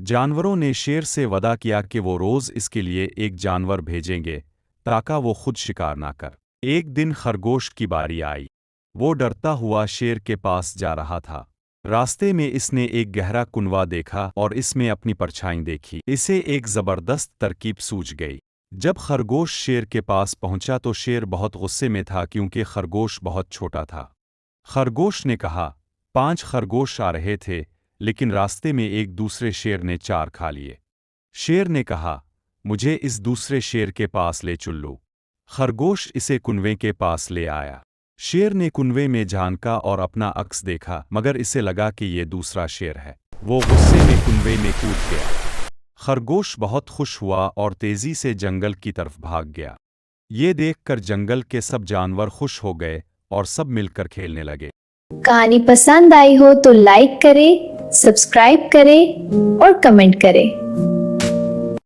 जानवरों ने शेर से वादा किया कि वो रोज इसके लिए एक जानवर भेजेंगे ताकि वो खुद शिकार ना कर। एक दिन खरगोश की बारी आई। वो डरता हुआ शेर के पास जा रहा था। रास्ते में इसने एक गहरा कुनवा देखा और इसमें अपनी परछाई देखी। इसे एक जबरदस्त तरकीब सूझ गई। जब खरगोश शेर के पास पहुंचा तो शेर बहुत गुस्से में था क्योंकि खरगोश बहुत छोटा था। खरगोश ने कहा, 5 खरगोश आ रहे थे, लेकिन रास्ते में एक दूसरे शेर ने 4 खा लिए। शेर ने कहा, मुझे इस दूसरे शेर के पास ले चलो। खरगोश इसे कुनवे के पास ले आया। शेर ने कुनवे में झांका और अपना अक्स देखा, मगर इसे लगा कि ये दूसरा शेर है। वो गुस्से में कुनवे में कूद गया। खरगोश बहुत खुश हुआ और तेजी से जंगल की तरफ भाग गया। ये देखकर जंगल के सब जानवर खुश हो गए और सब मिलकर खेलने लगे। कहानी पसंद आई हो तो लाइक करें, सब्सक्राइब करें और कमेंट करें।